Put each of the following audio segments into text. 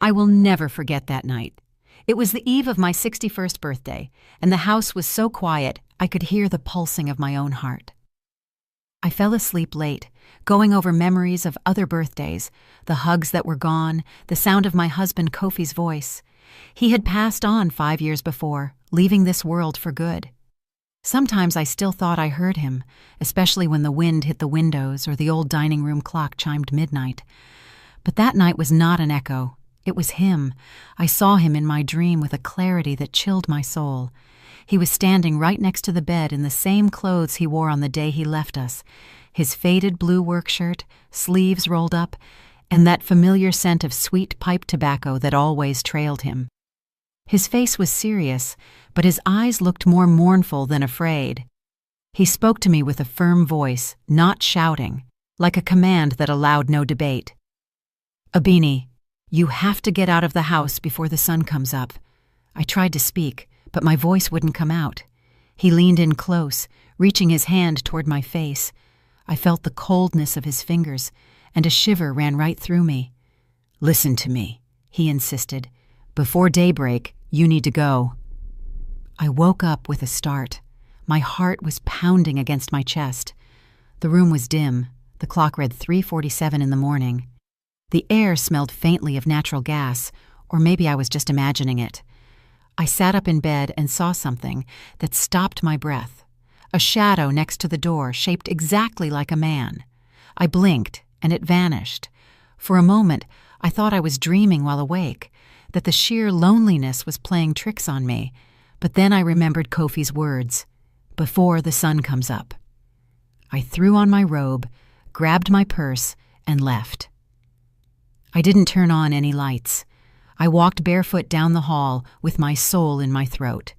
I will never forget that night. It was the eve of my 61st birthday, and the house was so quiet I could hear the pulsing of my own heart. I fell asleep late, going over memories of other birthdays, the hugs that were gone, the sound of my husband Kofi's voice. He had passed on 5 years before, leaving this world for good. Sometimes I still thought I heard him, especially when the wind hit the windows or the old dining room clock chimed midnight. But that night was not an echo. It was him. I saw him in my dream with a clarity that chilled my soul. He was standing right next to the bed in the same clothes he wore on the day he left us, his faded blue work shirt, sleeves rolled up, and that familiar scent of sweet pipe tobacco that always trailed him. His face was serious, but his eyes looked more mournful than afraid. He spoke to me with a firm voice, not shouting, like a command that allowed no debate. "Abini, you have to get out of the house before the sun comes up." I tried to speak, but my voice wouldn't come out. He leaned in close, reaching his hand toward my face. I felt the coldness of his fingers, and a shiver ran right through me. "Listen to me," he insisted. "Before daybreak, you need to go." I woke up with a start. My heart was pounding against my chest. The room was dim. The clock read 3:47 in the morning. The air smelled faintly of natural gas, or maybe I was just imagining it. I sat up in bed and saw something that stopped my breath. A shadow next to the door shaped exactly like a man. I blinked, and it vanished. For a moment, I thought I was dreaming while awake, that the sheer loneliness was playing tricks on me. But then I remembered Kofi's words, "Before the sun comes up." I threw on my robe, grabbed my purse, and left. I didn't turn on any lights. I walked barefoot down the hall with my soul in my throat.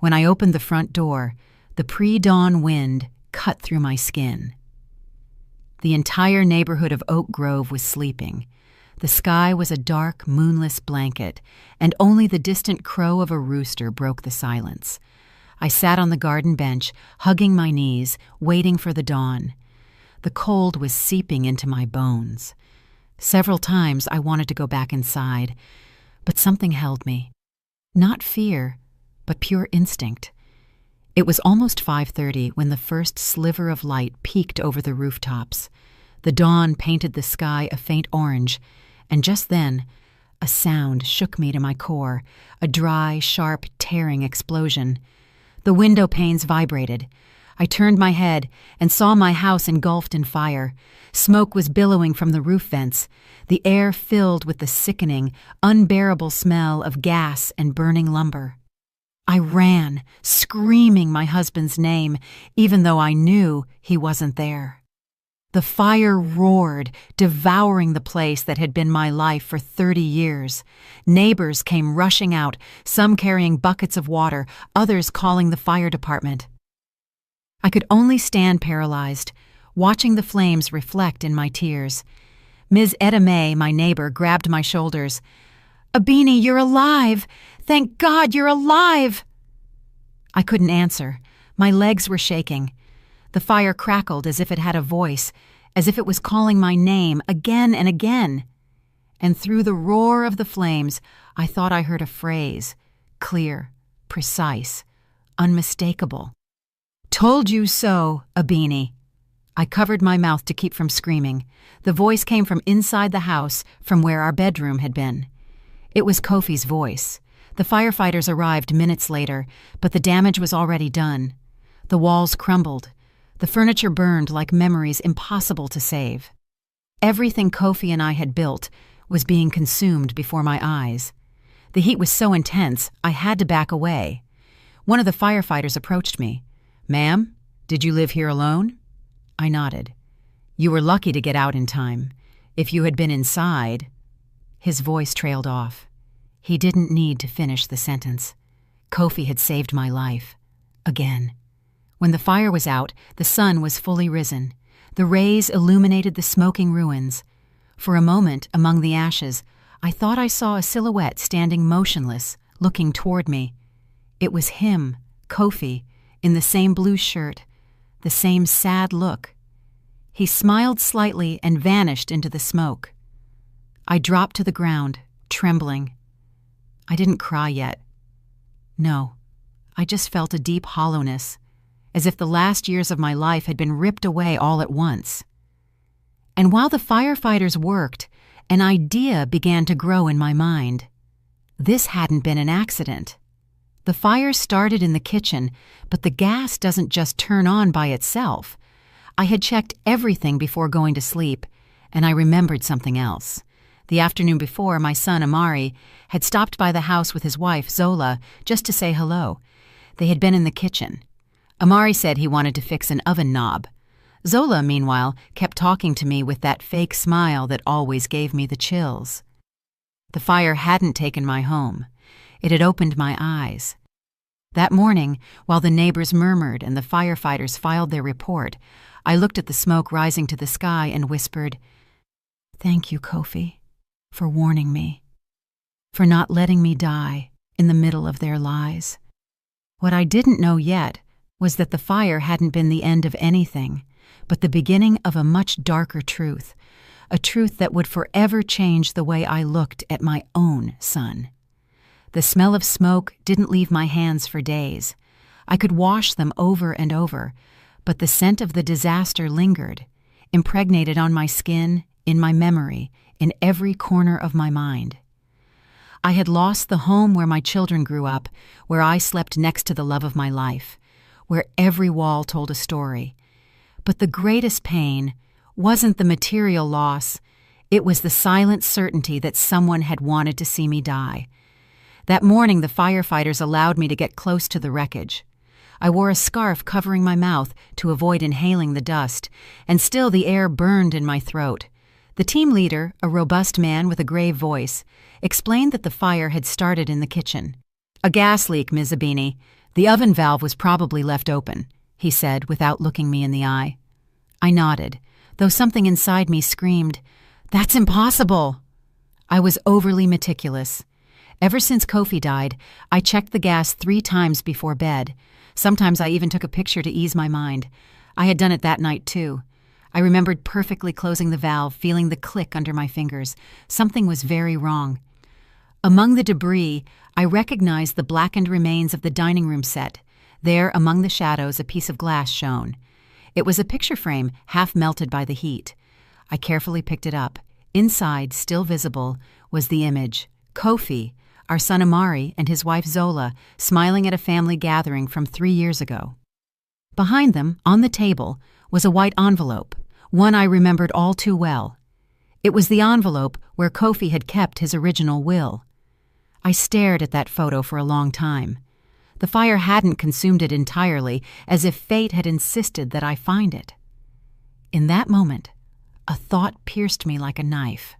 When I opened the front door, the pre-dawn wind cut through my skin. The entire neighborhood of Oak Grove was sleeping. The sky was a dark, moonless blanket, and only the distant crow of a rooster broke the silence. I sat on the garden bench, hugging my knees, waiting for the dawn. The cold was seeping into my bones. Several times I wanted to go back inside, but something held me. Not fear, but pure instinct. It was almost 5:30 when the first sliver of light peeked over the rooftops. The dawn painted the sky a faint orange, and just then, a sound shook me to my core, a dry, sharp, tearing explosion. The window panes vibrated. I turned my head and saw my house engulfed in fire. Smoke was billowing from the roof vents, the air filled with the sickening, unbearable smell of gas and burning lumber. I ran, screaming my husband's name, even though I knew he wasn't there. The fire roared, devouring the place that had been my life for 30 years. Neighbors came rushing out, some carrying buckets of water, others calling the fire department. I could only stand paralyzed, watching the flames reflect in my tears. Ms. Etta May, my neighbor, grabbed my shoulders. "Abini, you're alive! Thank God you're alive!" I couldn't answer. My legs were shaking. The fire crackled as if it had a voice, as if it was calling my name again and again. And through the roar of the flames, I thought I heard a phrase, clear, precise, unmistakable. "Told you so, Abini." I covered my mouth to keep from screaming. The voice came from inside the house, from where our bedroom had been. It was Kofi's voice. The firefighters arrived minutes later, but the damage was already done. The walls crumbled. The furniture burned like memories impossible to save. Everything Kofi and I had built was being consumed before my eyes. The heat was so intense, I had to back away. One of the firefighters approached me. "Ma'am, did you live here alone?" I nodded. "You were lucky to get out in time. If you had been inside—" His voice trailed off. He didn't need to finish the sentence. Kofi had saved my life. Again. When the fire was out, the sun was fully risen. The rays illuminated the smoking ruins. For a moment, among the ashes, I thought I saw a silhouette standing motionless, looking toward me. It was him, Kofi, in the same blue shirt, the same sad look. He smiled slightly and vanished into the smoke. I dropped to the ground, trembling. I didn't cry yet. No, I just felt a deep hollowness, as if the last years of my life had been ripped away all at once. And while the firefighters worked, an idea began to grow in my mind. This hadn't been an accident. The fire started in the kitchen, but the gas doesn't just turn on by itself. I had checked everything before going to sleep, and I remembered something else. The afternoon before, my son, Amari, had stopped by the house with his wife, Zola, just to say hello. They had been in the kitchen. Amari said he wanted to fix an oven knob. Zola, meanwhile, kept talking to me with that fake smile that always gave me the chills. The fire hadn't taken my home. It had opened my eyes. That morning, while the neighbors murmured and the firefighters filed their report, I looked at the smoke rising to the sky and whispered, "Thank you, Kofi, for warning me, for not letting me die in the middle of their lies." What I didn't know yet was that the fire hadn't been the end of anything, but the beginning of a much darker truth, a truth that would forever change the way I looked at my own son. The smell of smoke didn't leave my hands for days. I could wash them over and over, but the scent of the disaster lingered, impregnated on my skin, in my memory, in every corner of my mind. I had lost the home where my children grew up, where I slept next to the love of my life, where every wall told a story. But the greatest pain wasn't the material loss, it was the silent certainty that someone had wanted to see me die. That morning, the firefighters allowed me to get close to the wreckage. I wore a scarf covering my mouth to avoid inhaling the dust, and still the air burned in my throat. The team leader, a robust man with a grave voice, explained that the fire had started in the kitchen. "A gas leak, Ms. Abini. The oven valve was probably left open," he said without looking me in the eye. I nodded, though something inside me screamed, "That's impossible!" I was overly meticulous. Ever since Kofi died, I checked the gas 3 times before bed. Sometimes I even took a picture to ease my mind. I had done it that night, too. I remembered perfectly closing the valve, feeling the click under my fingers. Something was very wrong. Among the debris, I recognized the blackened remains of the dining room set. There, among the shadows, a piece of glass shone. It was a picture frame, half melted by the heat. I carefully picked it up. Inside, still visible, was the image. Kofi, our son Amari, and his wife Zola, smiling at a family gathering from 3 years ago. Behind them, on the table, was a white envelope, one I remembered all too well. It was the envelope where Kofi had kept his original will. I stared at that photo for a long time. The fire hadn't consumed it entirely, as if fate had insisted that I find it. In that moment, a thought pierced me like a knife.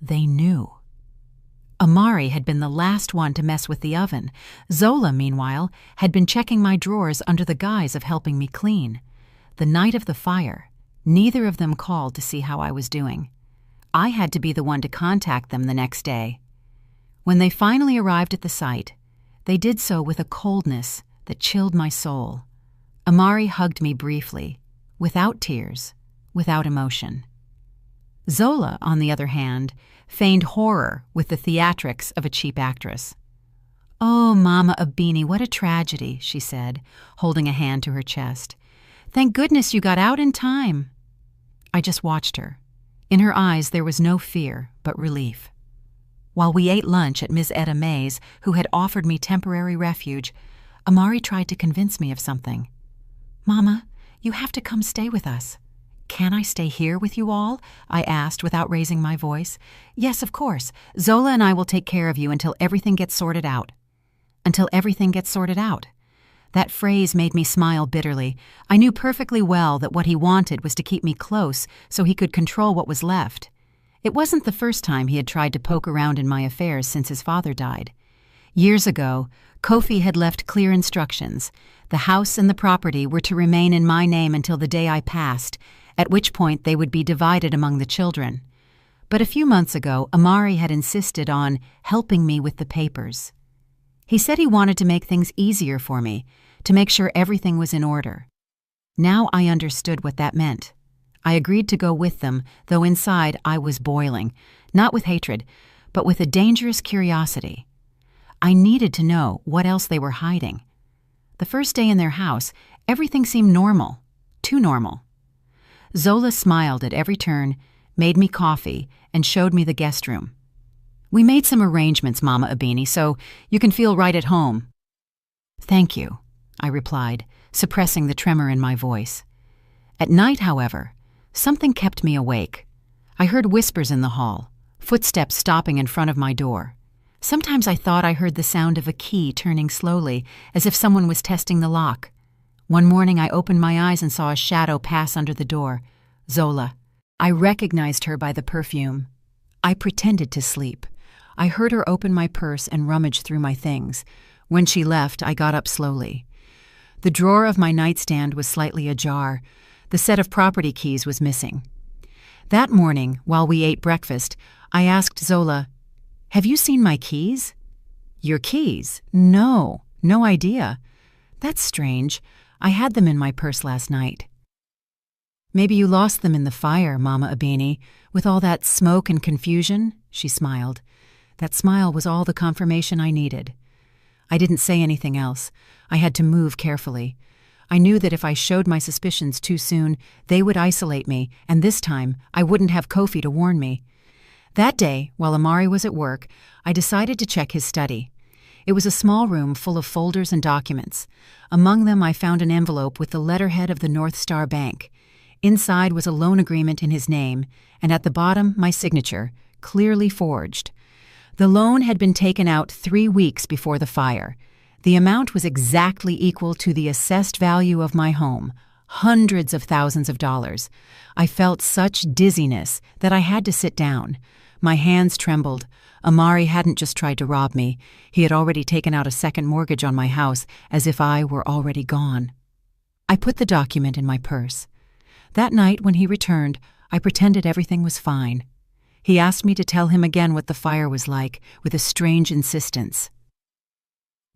They knew. Amari had been the last one to mess with the oven. Zola, meanwhile, had been checking my drawers under the guise of helping me clean. The night of the fire, neither of them called to see how I was doing. I had to be the one to contact them the next day. When they finally arrived at the site, they did so with a coldness that chilled my soul. Amari hugged me briefly, without tears, without emotion. Zola, on the other hand, feigned horror with the theatrics of a cheap actress. "Oh, Mama Abini, what a tragedy," she said, holding a hand to her chest. "Thank goodness you got out in time." I just watched her. In her eyes there was no fear, but relief. While we ate lunch at Ms. Etta May's, who had offered me temporary refuge, Amari tried to convince me of something. "Mama, you have to come stay with us." "Can I stay here with you all?" I asked without raising my voice. "Yes, of course. Zola and I will take care of you until everything gets sorted out." Until everything gets sorted out. That phrase made me smile bitterly. I knew perfectly well that what he wanted was to keep me close so he could control what was left. It wasn't the first time he had tried to poke around in my affairs since his father died. Years ago, Kofi had left clear instructions. The house and the property were to remain in my name until the day I passed, at which point they would be divided among the children. But a few months ago, Amari had insisted on helping me with the papers. He said he wanted to make things easier for me, to make sure everything was in order. Now I understood what that meant. I agreed to go with them, though inside I was boiling, not with hatred, but with a dangerous curiosity. I needed to know what else they were hiding. The first day in their house, everything seemed normal, too normal. Zola smiled at every turn, made me coffee, and showed me the guest room. "We made some arrangements, Mama Abini, so you can feel right at home." "Thank you," I replied, suppressing the tremor in my voice. At night, however, something kept me awake. I heard whispers in the hall, footsteps stopping in front of my door. Sometimes I thought I heard the sound of a key turning slowly, as if someone was testing the lock. One morning I opened my eyes and saw a shadow pass under the door. Zola. I recognized her by the perfume. I pretended to sleep. I heard her open my purse and rummage through my things. When she left, I got up slowly. The drawer of my nightstand was slightly ajar. The set of property keys was missing. That morning, while we ate breakfast, I asked Zola, "Have you seen my keys?" "Your keys? No idea." "That's strange. I had them in my purse last night." "Maybe you lost them in the fire, Mama Abini, with all that smoke and confusion?" She smiled. That smile was all the confirmation I needed. I didn't say anything else. I had to move carefully. I knew that if I showed my suspicions too soon, they would isolate me, and this time I wouldn't have Kofi to warn me. That day, while Amari was at work, I decided to check his study. It was a small room full of folders and documents. Among them I found an envelope with the letterhead of the North Star Bank. Inside was a loan agreement in his name, and at the bottom my signature, clearly forged. The loan had been taken out 3 weeks before the fire. The amount was exactly equal to the assessed value of my home, hundreds of thousands of dollars. I felt such dizziness that I had to sit down. My hands trembled. Amari hadn't just tried to rob me. He had already taken out a second mortgage on my house, as if I were already gone. I put the document in my purse. That night, when he returned, I pretended everything was fine. He asked me to tell him again what the fire was like, with a strange insistence.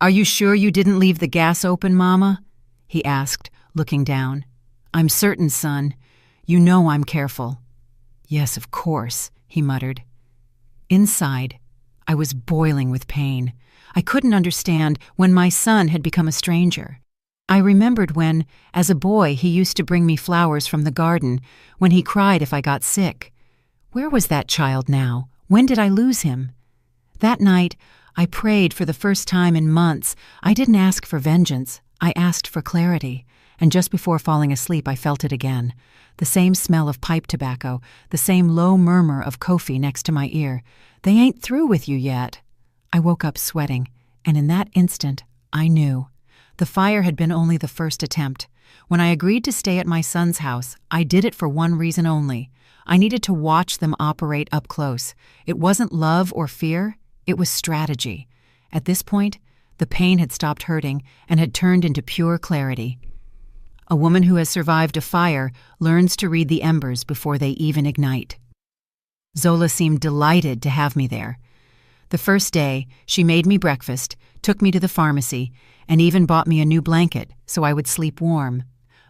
"Are you sure you didn't leave the gas open, Mama?" he asked, looking down. "I'm certain, son. You know I'm careful." "Yes, of course," he muttered. Inside, I was boiling with pain. I couldn't understand when my son had become a stranger. I remembered when, as a boy, he used to bring me flowers from the garden, when he cried if I got sick. Where was that child now? When did I lose him? That night, I prayed for the first time in months. I didn't ask for vengeance. I asked for clarity. And just before falling asleep, I felt it again. The same smell of pipe tobacco, the same low murmur of Kofi next to my ear. "They ain't through with you yet." I woke up sweating, and in that instant, I knew. The fire had been only the first attempt. When I agreed to stay at my son's house, I did it for one reason only. I needed to watch them operate up close. It wasn't love or fear, it was strategy. At this point, the pain had stopped hurting and had turned into pure clarity. A woman who has survived a fire learns to read the embers before they even ignite. Zola seemed delighted to have me there. The first day, she made me breakfast, took me to the pharmacy, and even bought me a new blanket so I would sleep warm.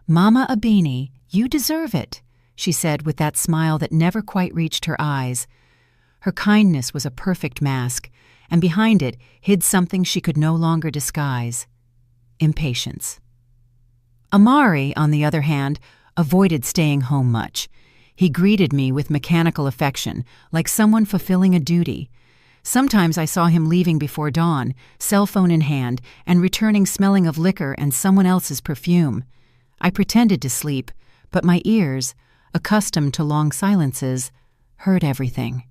"Mama Abini, you deserve it," she said with that smile that never quite reached her eyes. Her kindness was a perfect mask, and behind it hid something she could no longer disguise: impatience. Amari, on the other hand, avoided staying home much. He greeted me with mechanical affection, like someone fulfilling a duty. Sometimes I saw him leaving before dawn, cell phone in hand, and returning smelling of liquor and someone else's perfume. I pretended to sleep, but my ears, accustomed to long silences, heard everything.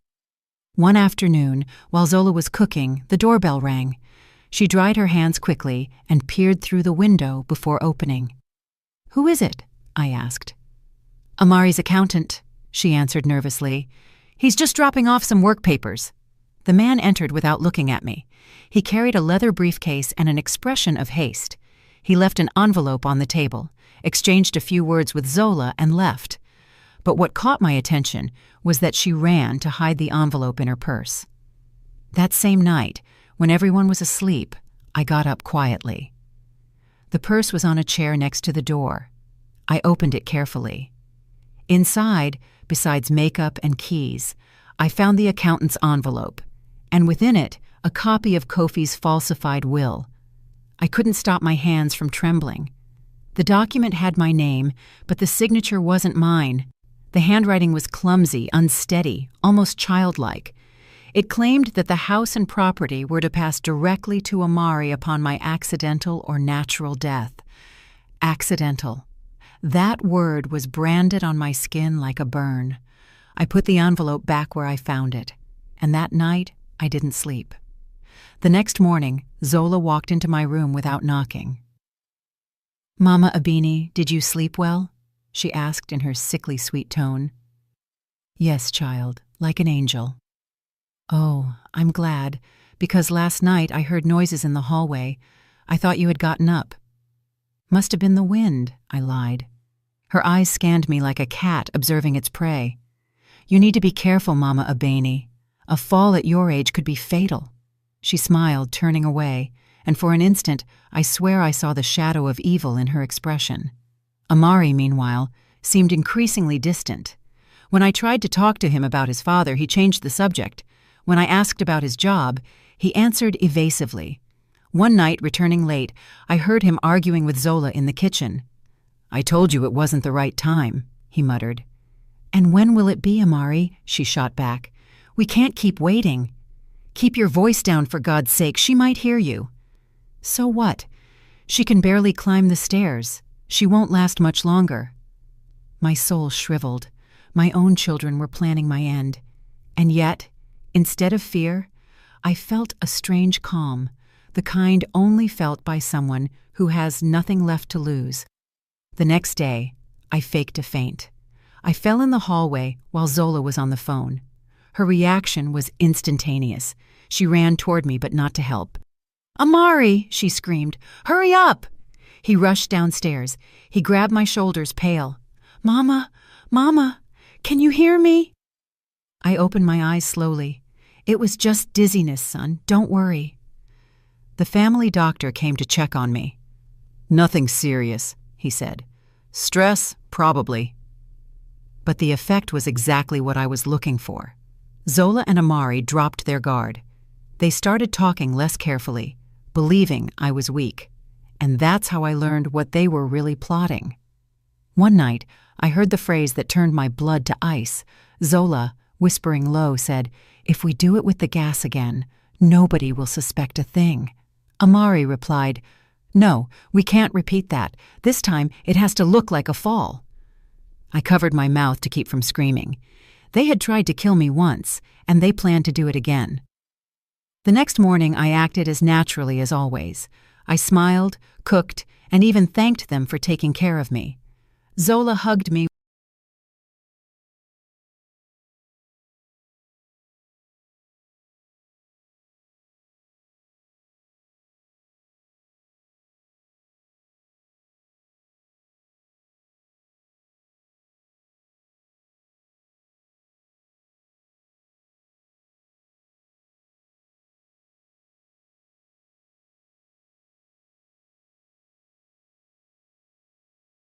One afternoon, while Zola was cooking, the doorbell rang. She dried her hands quickly and peered through the window before opening. "Who is it?" I asked. "Amari's accountant," she answered nervously. "He's just dropping off some work papers." The man entered without looking at me. He carried a leather briefcase and an expression of haste. He left an envelope on the table, exchanged a few words with Zola, and left. But what caught my attention was that she ran to hide the envelope in her purse. That same night, when everyone was asleep, I got up quietly. The purse was on a chair next to the door. I opened it carefully. Inside, besides makeup and keys, I found the accountant's envelope. and within it, a copy of Kofi's falsified will. I couldn't stop my hands from trembling. The document had my name, but the signature wasn't mine. The handwriting was clumsy, unsteady, almost childlike. It claimed that the house and property were to pass directly to Amari upon my accidental or natural death. Accidental. That word was branded on my skin like a burn. I put the envelope back where I found it, and that night I didn't sleep. The next morning, Zola walked into my room without knocking. "Mama Abini, did you sleep well?" she asked in her sickly sweet tone. "Yes, child, like an angel." "Oh, I'm glad, because last night I heard noises in the hallway. I thought you had gotten up." "Must have been the wind," I lied. Her eyes scanned me like a cat observing its prey. "You need to be careful, Mama Abeni. A fall at your age could be fatal." She smiled, turning away, and for an instant I swear I saw the shadow of evil in her expression. Amari, meanwhile, seemed increasingly distant. When I tried to talk to him about his father, he changed the subject. When I asked about his job, he answered evasively. One night, returning late, I heard him arguing with Zola in the kitchen. "I told you it wasn't the right time," he muttered. "And when will it be, Amari?" she shot back. "We can't keep waiting." "Keep your voice down, for God's sake. She might hear you." "So what? She can barely climb the stairs. She won't last much longer." My soul shriveled. My own children were planning my end. And yet, instead of fear, I felt a strange calm, the kind only felt by someone who has nothing left to lose. The next day, I faked a faint. I fell in the hallway while Zola was on the phone. Her reaction was instantaneous. She ran toward me, but not to help. "Amari!" she screamed. "Hurry up!" He rushed downstairs. He grabbed my shoulders, pale. "Mama! Mama! Can you hear me?" I opened my eyes slowly. "It was just dizziness, son. Don't worry." The family doctor came to check on me. "Nothing serious," he said. "Stress, probably." But the effect was exactly what I was looking for. Zola and Amari dropped their guard. They started talking less carefully, believing I was weak. And that's how I learned what they were really plotting. One night, I heard the phrase that turned my blood to ice. Zola, whispering low, said, "If we do it with the gas again, nobody will suspect a thing." Amari replied, "No, we can't repeat that. This time, it has to look like a fall." I covered my mouth to keep from screaming. They had tried to kill me once, and they planned to do it again. The next morning, I acted as naturally as always. I smiled, cooked, and even thanked them for taking care of me. Zola hugged me